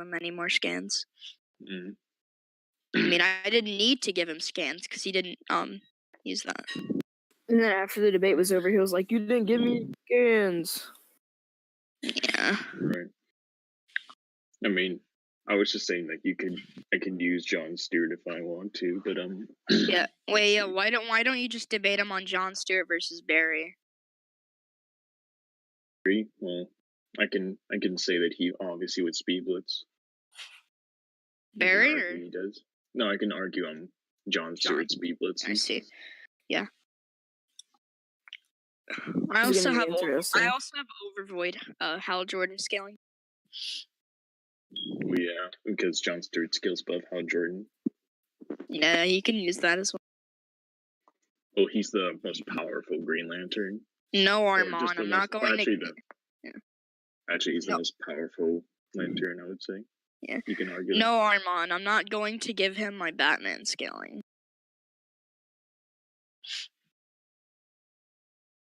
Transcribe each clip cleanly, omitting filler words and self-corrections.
him any more scans. Mm. I mean, I didn't need to give him scans because he didn't use that. And then after the debate was over, he was like, "You didn't give me scans." Yeah. Right. I mean, I was just saying that I could use Jon Stewart if I want to, but Yeah. Wait. Yeah. Why don't you just debate him on Jon Stewart versus Barry? Well, I can say that he obviously would speed blitz. Barry or he does. No, I can argue on Jon Stewart speed blitz. I see. Yeah. I also have Overvoid, Hal Jordan scaling. Yeah, because Jon Stewart skills above Hal Jordan. Yeah, you can use that as well. Oh, he's the most powerful Green Lantern. No Armand, I'm not going actually, to. Yeah. Actually, he's the most powerful Lantern, I would say. Yeah. You can argue. No Armand, I'm not going to give him my Batman scaling.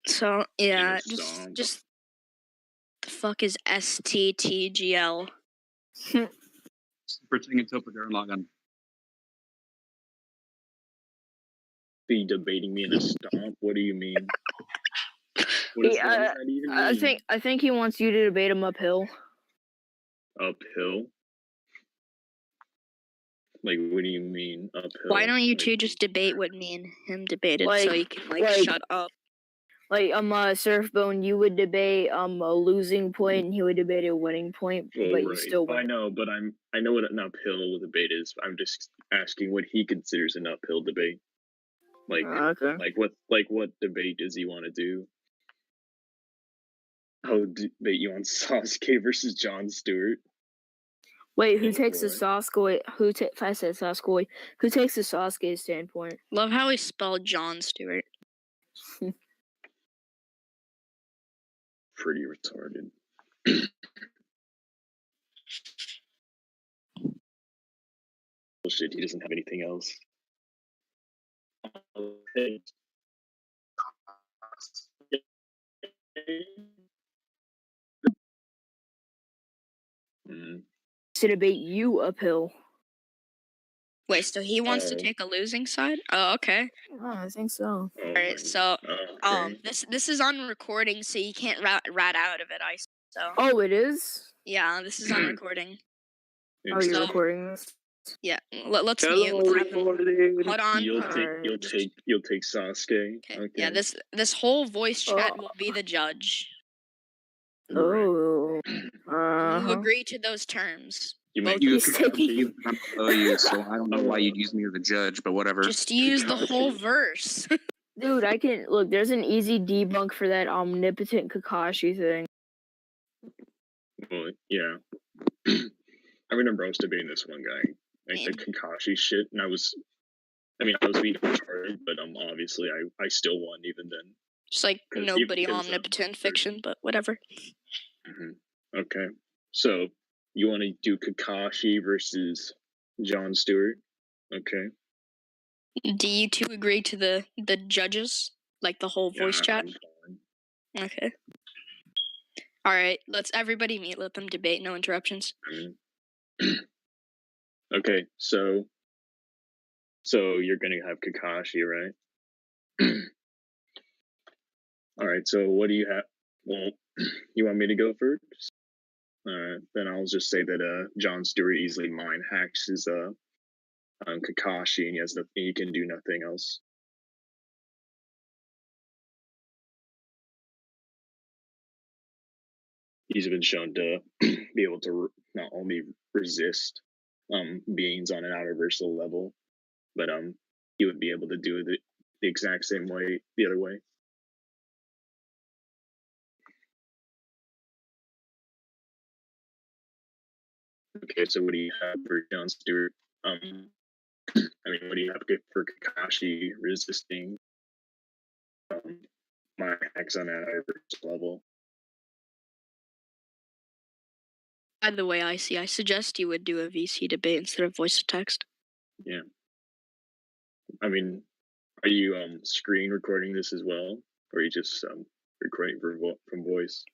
So yeah, just the fuck is STTGL? Pretending to put Logan. Be debating me in a stomp? What do you mean? What does that even mean? I think he wants you to debate him uphill. Uphill? Like, what do you mean uphill? Why don't you two just debate what me and him debated, so you can shut up? Like Surbone, you would debate a losing point, and he would debate a winning point, but you still win. I know, but I know what an uphill debate is. I'm just asking what he considers an uphill debate. Like, what debate does he want to do? I'll debate you on Sasuke versus Jon Stewart. Wait, who takes the Sasuke? If I said Sasuke, who takes the Sasuke standpoint? Love how he spelled Jon Stewart. Pretty retarded. Bullshit, he doesn't have anything else. Okay. To debate you uphill. Wait, so he wants to take a losing side? Oh, okay. Oh, I think so. Alright, so this is on recording, so you can't rat out of it. Oh, it is? Yeah, this is on recording. Oh, you're recording this? Yeah, let's mute. Hold on. You'll take Sasuke. Okay. Yeah, this whole voice chat will be the judge. Oh. You agree to those terms? So I don't know why you'd use me as a judge, but whatever. Just use the whole verse. Dude, I can look. There's an easy debunk for that omnipotent Kakashi thing. Well, yeah. I remember I was debating this one guy, like the Kakashi shit, and I was being retarded, but obviously I still won even then. Just like nobody omnipotent fiction, but whatever. Mm-hmm. Okay, so you want to do Kakashi versus Jon Stewart? Okay. Do you two agree to the judges, like the whole voice chat? Okay. All right, let's everybody meet. Let them debate. No interruptions. Okay, so you're gonna have Kakashi, right? All right. So what do you have? Well, you want me to go first? Then I'll just say that Jon Stewart easily mind hacks his Kakashi, and he can do nothing else. He's been shown to be able to not only resist beings on an outerversal level, but he would be able to do it the exact same way the other way. Okay, so what do you have for Jon Stewart? What do you have for Kakashi resisting my hacks on that outerversal level? By the way, I suggest you would do a VC debate instead of voice to text. Yeah. I mean, are you screen recording this as well, or are you just recording from voice?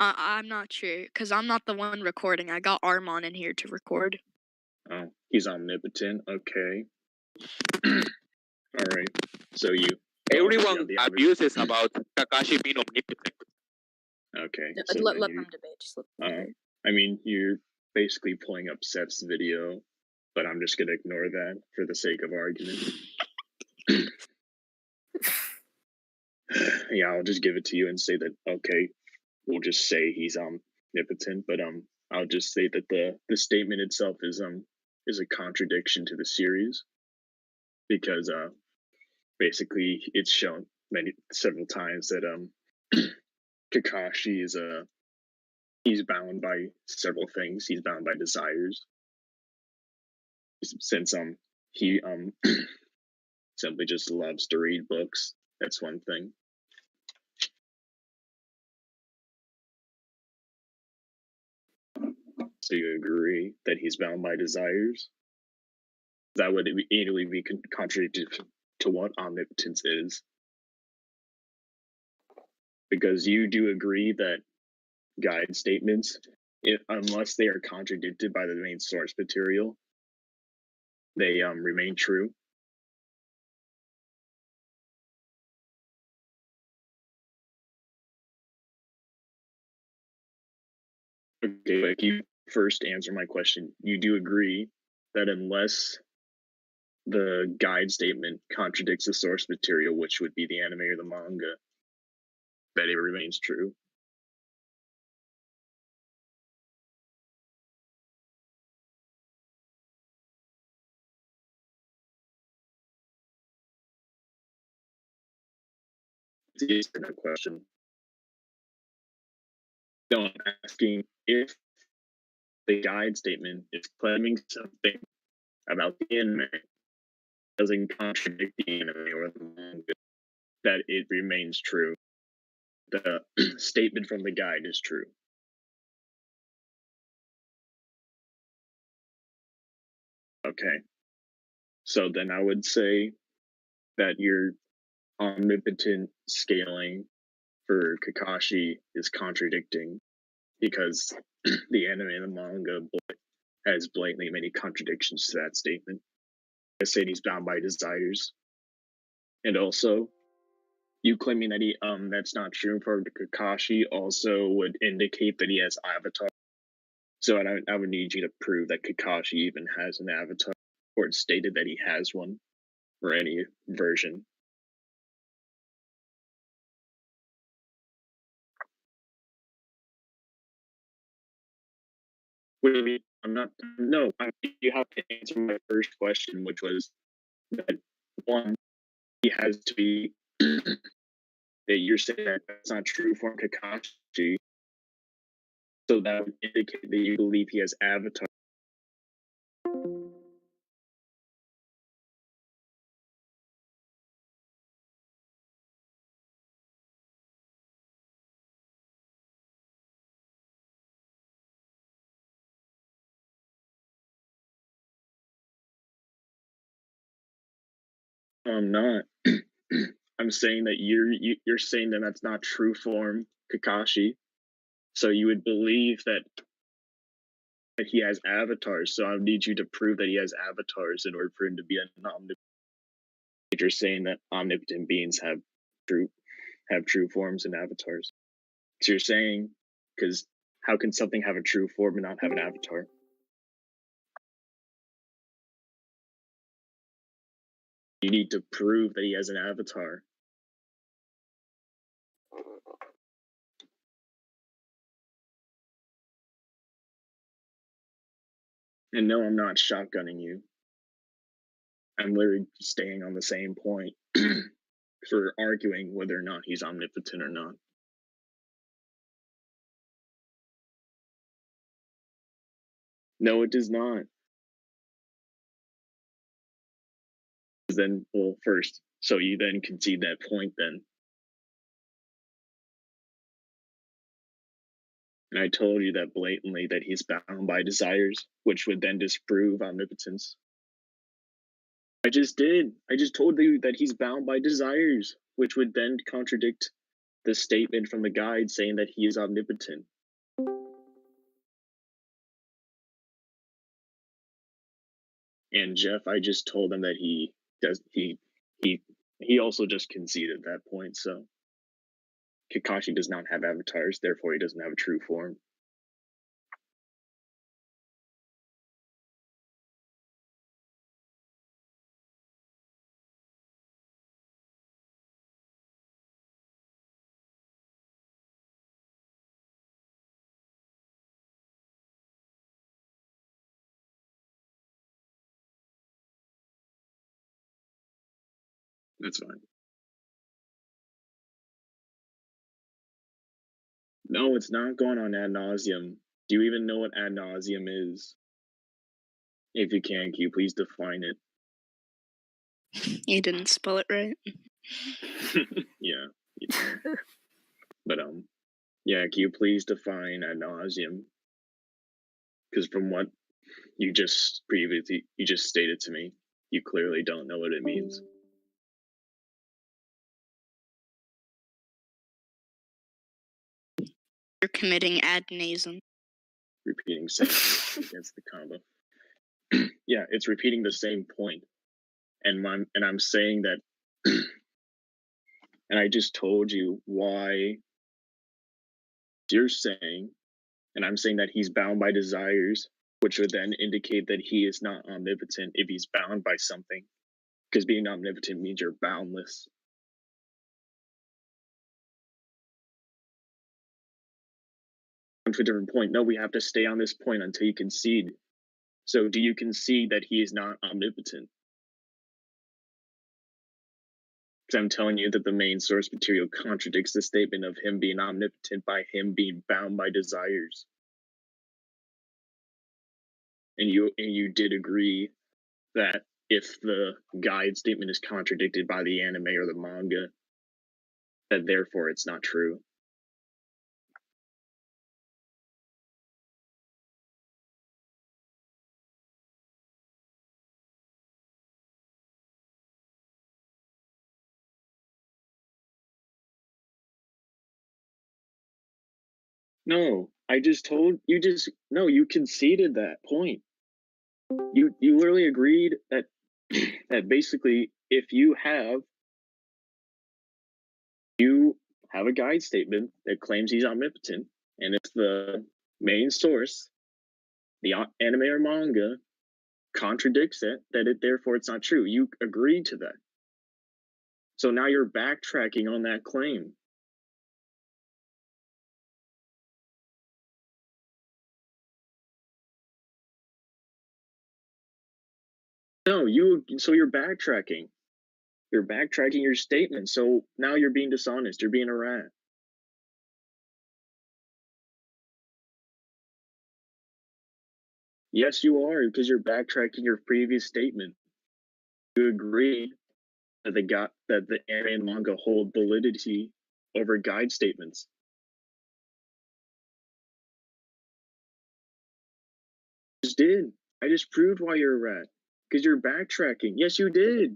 I'm not sure, because I'm not the one recording. I got Armon in here to record. Oh, he's omnipotent. Okay. All right. So you. Everyone abuses about Kakashi being omnipotent. Okay. Let So them debate. Just let them debate. I mean, you're basically pulling up Seth's video, but I'm just gonna ignore that for the sake of argument. Yeah, I'll just give it to you and say that okay, we'll just say he's omnipotent, but I'll just say that the statement itself is a contradiction to the series because basically it's shown several times that Kakashi is he's bound by several things. He's bound by desires. Since he simply just loves to read books. That's one thing. So you agree that he's bound by desires? That would immediately be contradictory to what omnipotence is. Because you do agree that guide statements, unless they are contradicted by the main source material, they remain true. Okay, like you first answer my question. You do agree that unless the guide statement contradicts the source material, which would be the anime or the manga, that it remains true. It's a question. No, I'm asking if the guide statement is claiming something about the anime doesn't contradict the anime or the manga, that it remains true. The statement from the guide is true. Okay. So then I would say that your omnipotent scaling for Kakashi is contradicting because the anime and the manga has blatantly many contradictions to that statement. I said he's bound by desires. And also, you claiming that he that's not true for Kakashi also would indicate that he has avatar. So I would need you to prove that Kakashi even has an avatar, or it's stated that he has one, or any version. What do you mean? I'm not. No, you have to answer my first question, which was that one, he has to be. That you're saying that that's not true for Kakashi. So that would indicate that you believe he has avatar. I'm not. I'm saying that you're saying that that's not true form Kakashi. So you would believe that he has avatars. So I would need you to prove that he has avatars in order for him to be an omnipotent. You're saying that omnipotent beings have true forms and avatars. So you're saying, because how can something have a true form and not have an avatar? You need to prove that he has an avatar. And no, I'm not shotgunning you. I'm literally staying on the same point for arguing whether or not he's omnipotent or not. No, it does not. Then, well, first, so you then concede that point then. And I told you that blatantly that he's bound by desires, which would then disprove omnipotence. I just did. I just told you that he's bound by desires, which would then contradict the statement from the guide saying that he is omnipotent. And Jeff, I just told him that he also just conceded at that point, so Kakashi does not have avatars, therefore he doesn't have a true form. That's fine. No, it's not going on ad nauseum. Do you even know what ad nauseum is? If you can you please define it? You didn't spell it right. Yeah. But yeah, can you please define ad nauseum? Because from what you just stated to me, you clearly don't know what it means. You're committing ad nasum. Repeating same against the combo. Yeah, it's repeating the same point. And I'm saying that and I just told you why you're saying, and I'm saying that he's bound by desires, which would then indicate that he is not omnipotent if he's bound by something. Because being omnipotent means you're boundless. To a different point. No, we have to stay on this point until you concede. So do you concede that he is not omnipotent? Because I'm telling you that the main source material contradicts the statement of him being omnipotent by him being bound by desires. And you did agree that if the guide statement is contradicted by the anime or the manga, that therefore it's not true. No, I just told you no, you conceded that point. You literally agreed that that basically if you have a guide statement that claims he's omnipotent, and if the main source, the anime or manga, contradicts it, therefore it's not true. You agreed to that. So now you're backtracking on that claim. No, so you're backtracking. You're backtracking your statement. So now you're being dishonest. You're being a rat. Yes, you are, because you're backtracking your previous statement. You agree that the anime and manga hold validity over guide statements. I just did. I just proved why you're a rat. Because you're backtracking. Yes, you did.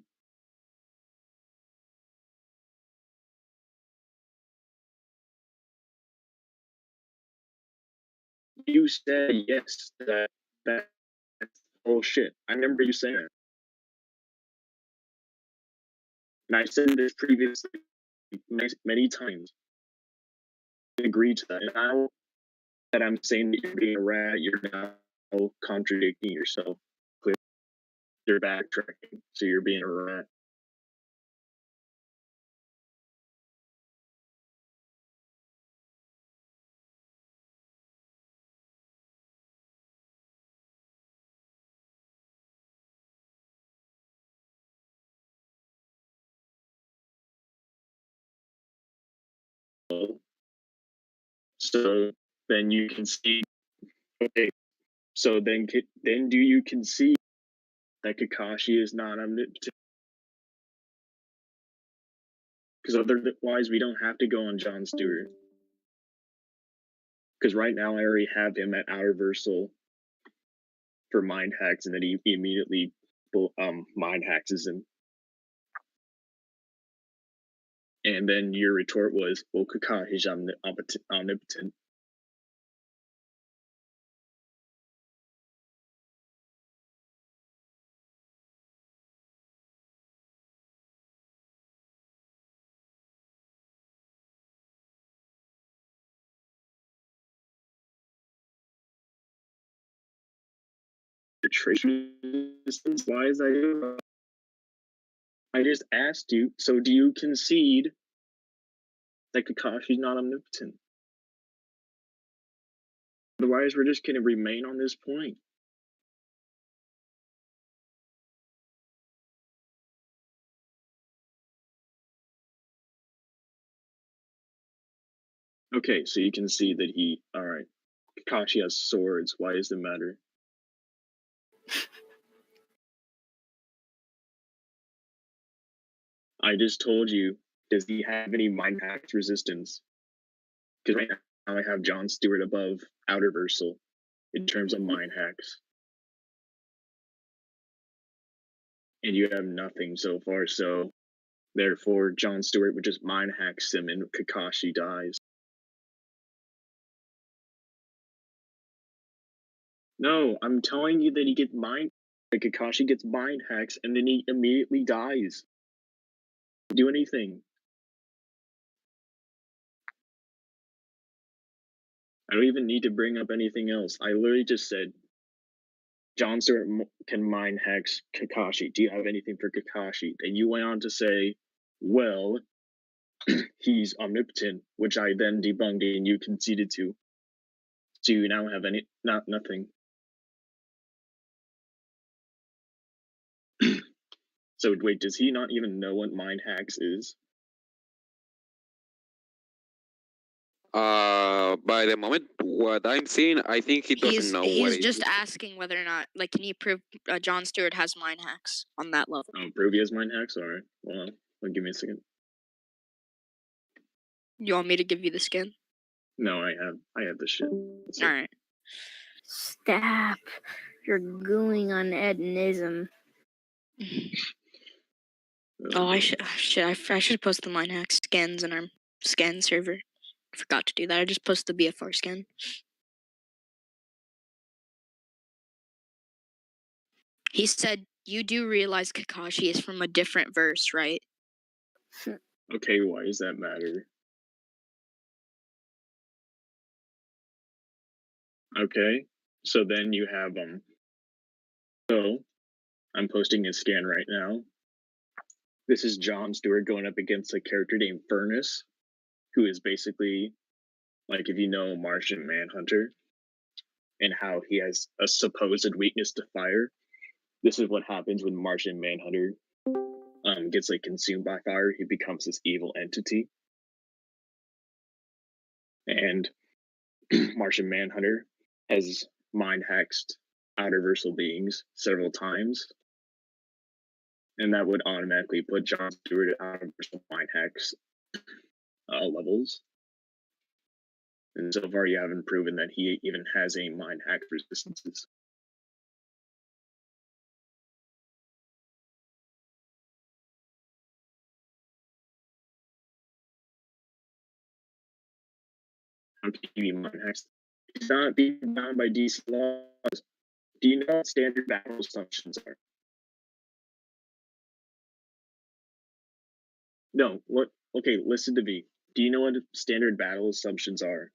You said yes, that's bullshit. I remember you saying it. And I said this previously many times. I agreed to that. And now that I'm saying that you're being a rat, you're now contradicting yourself. You're backtracking, so you're being a rat. So then you concede. Okay. So then do you concede that Kakashi is not omnipotent? Because otherwise we don't have to go on John Stewart. Because right now I already have him at outer versal for mind hacks, and then he immediately mind hacks him. And then your retort was, well, Kakashi's omnipotent. resistance? Why is that? I just asked you, so do you concede that Kakashi's not omnipotent? Otherwise, we're just going to remain on this point. Okay, so you can see that alright, Kakashi has swords, why does it matter? I just told you, does he have any mind hack resistance? Because right now I have Jon Stewart above Outerversal in terms of mind hacks. And you have nothing so far, so therefore Jon Stewart would just mind hacks him and Kakashi dies. No, I'm telling you that Kakashi gets mind hacks and then he immediately dies. Do anything. I don't even need to bring up anything else. I literally just said, Jon Stewart can mind hacks Kakashi. Do you have anything for Kakashi? Then you went on to say, well, he's omnipotent, which I then debunked and you conceded to. So you now have nothing. So wait, does he not even know what mind hacks is? By the moment, what I'm seeing, I think he doesn't know what He's just asking whether or not, like, can you prove Jon Stewart has mind hacks on that level? Oh, prove he has mind hacks? Alright, well, give me a second. You want me to give you the skin? No, I have the shit. Alright. Stop. You're gooing on Edinism. Oh, I should post the mind hack scans in our scan server. I forgot to do that. I just posted the BFR scan. He said, you do realize Kakashi is from a different verse, right? Okay, why does that matter? Okay, so then you have so I'm posting a scan right now. This is Jon Stewart going up against a character named Furnace, who is basically, like, if you know Martian Manhunter and how he has a supposed weakness to fire, this is what happens when Martian Manhunter gets like consumed by fire. He becomes this evil entity, and Martian Manhunter has mind hacked outerversal beings several times, and that would automatically put Jon Stewart at outerversal mind hacks levels. And so far, you haven't proven that he even has any mind hack resistances. How can he be mind hacks? He's not being bound by DC laws. Do you know what standard battle assumptions are? No, what? Okay, listen to me. Do you know what standard battle assumptions are?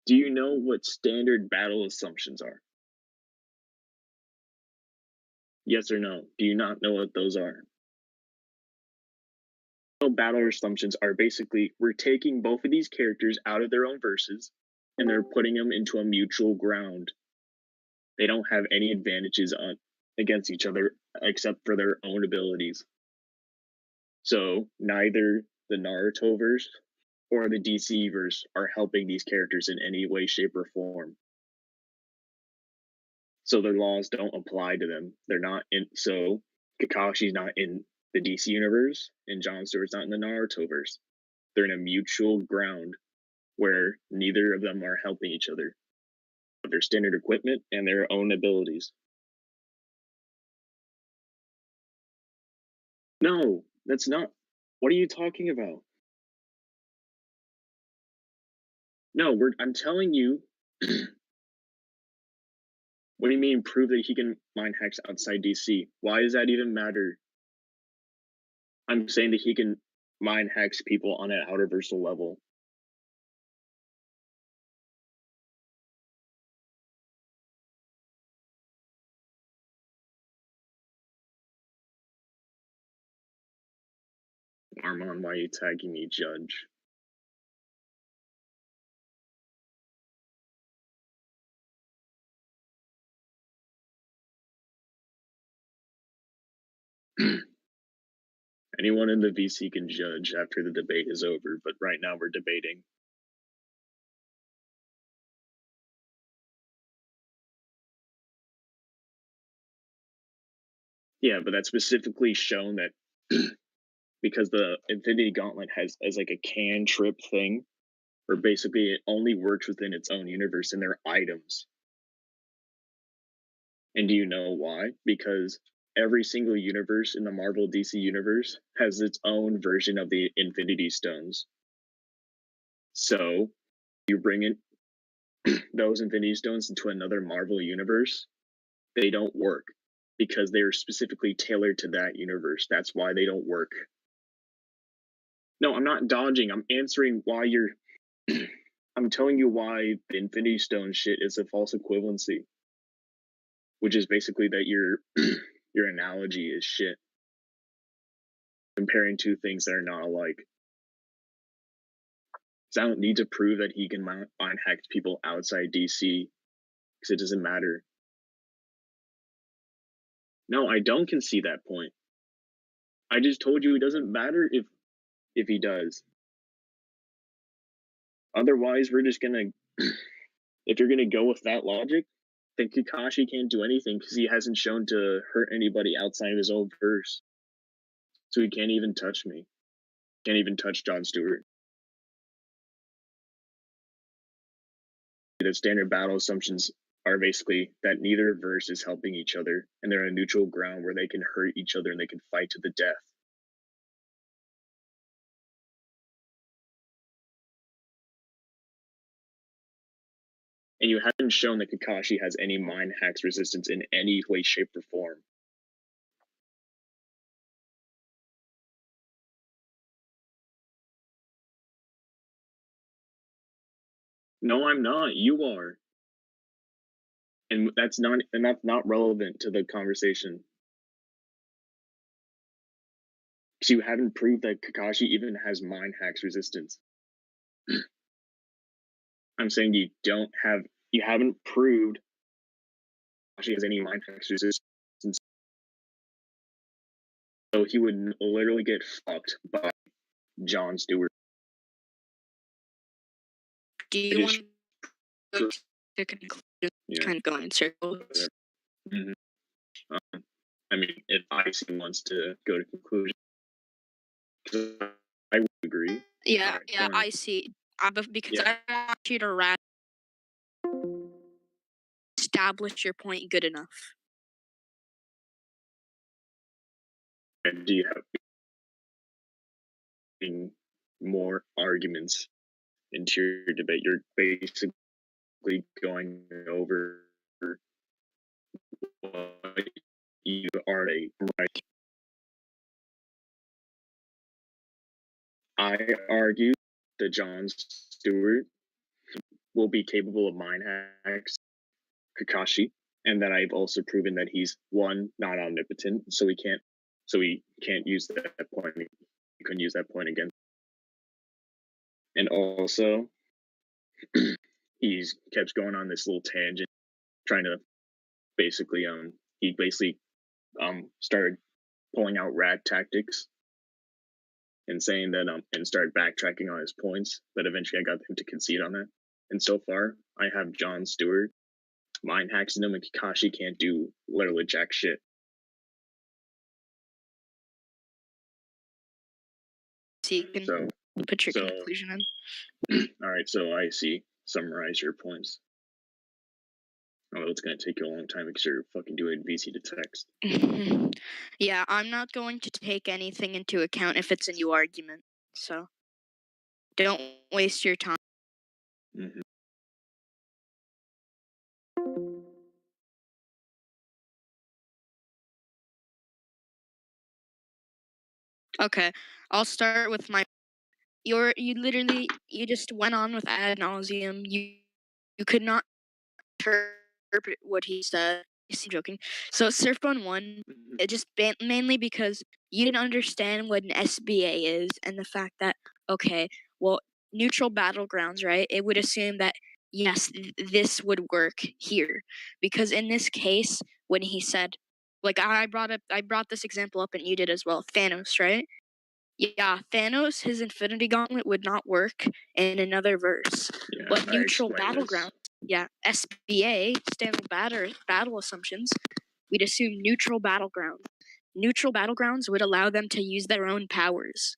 Do you know what standard battle assumptions are? Yes or no? Do you not know what those are? Battle assumptions are basically, we're taking both of these characters out of their own verses and they're putting them into a mutual ground. They don't have any advantages against each other except for their own abilities. So neither the Naruto verse or the DC verse are helping these characters in any way, shape, or form. So their laws don't apply to them. They're not in. So Kakashi's not in the DC universe, and Jon Stewart's not in the Naruto verse. They're in a mutual ground where neither of them are helping each other. Their standard equipment and their own abilities. No, that's not. What are you talking about? No, I'm telling you. What do you mean prove that he can mind hacks outside DC? Why does that even matter? I'm saying that he can mind hacks people on an outerversal level. Armand, why are you tagging me, Judge? Anyone in the VC can judge after the debate is over, but right now we're debating. Yeah, but that's specifically shown that because the Infinity Gauntlet has as like a cantrip thing, where basically it only works within its own universe and they're items. And do you know why? Because every single universe in the Marvel DC universe has its own version of the Infinity Stones. So you bring in those Infinity Stones into another Marvel universe, they don't work because they are specifically tailored to that universe. That's why they don't work. No, I'm not dodging. I'm answering why you're. I'm telling you why the Infinity Stone shit is a false equivalency, which is basically that your your analogy is shit. Comparing two things that are not alike. So I don't need to prove that he can mind hack people outside DC because it doesn't matter. No, I don't concede that point. I just told you it doesn't matter if he does. Otherwise, we're just gonna. If you're gonna go with that logic, then Kakashi can't do anything because he hasn't shown to hurt anybody outside of his own verse. So he can't even touch me. Can't even touch Jon Stewart. The standard battle assumptions are basically that neither verse is helping each other, and they're a neutral ground where they can hurt each other and they can fight to the death. And you haven't shown that Kakashi has any mind hacks resistance in any way, shape, or form. No, I'm not. You are. And that's not relevant to the conversation. Because you haven't proved that Kakashi even has mind hacks resistance. I'm saying you haven't proved Kakashi has any mind hacks resistance. So he would literally get fucked by Jon Stewart. Do you want to go to conclusion? Yeah. Kind of going in circles. Mm-hmm. I mean, if Icy wants to go to conclusion, I would agree. Yeah, I see. Because I want you to establish your point good enough. And do you have more arguments into your debate? You're basically going over what you are right. I argue that Jon Stewart will be capable of mind hacks Kakashi, and that I've also proven that he's not omnipotent, so he can't use that point. He couldn't use that point again. And also, he's kept going on this little tangent, trying to basically started pulling out rat tactics and saying that and started backtracking on his points, but eventually I got him to concede on that. And so far, I have Jon Stewart mind hacks in him, and Kakashi can't do literally jack shit. So you can put your conclusion in. All right, so I see. Summarize your points. Oh, it's going to take you a long time because you're fucking doing VC to text. Yeah, I'm not going to take anything into account if it's a new argument. So don't waste your time. Mm-hmm. Okay, I'll start with my. You just went on with ad nauseum. You could not interpret what he said. He's joking. So Surfbone won. It just mainly because you didn't understand what an SBA is and the fact that neutral battlegrounds, right? It would assume that yes, this would work here because in this case, when he said, like I brought this example up and you did as well, Thanos, right? Yeah, Thanos, his Infinity Gauntlet would not work in another verse. Yeah, But neutral battlegrounds, SBA, standard battle assumptions, we'd assume neutral battlegrounds. Neutral battlegrounds would allow them to use their own powers.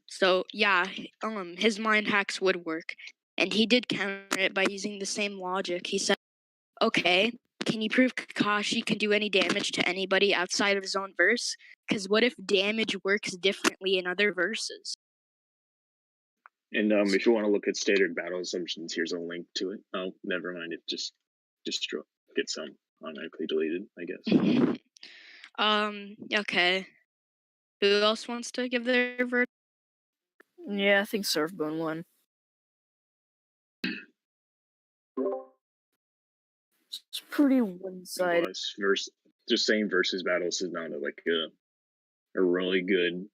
So his mind hacks would work. And he did counter it by using the same logic. He said, okay, can you prove Kakashi can do any damage to anybody outside of his own verse? Because what if damage works differently in other verses? And if you want to look at standard battle assumptions, here's a link to it. Oh, never mind. It just gets automatically deleted, I guess. Okay. Who else wants to give their verse? Yeah, I think Surfbone won. It's pretty one-sided. Just saying versus battles is not a really good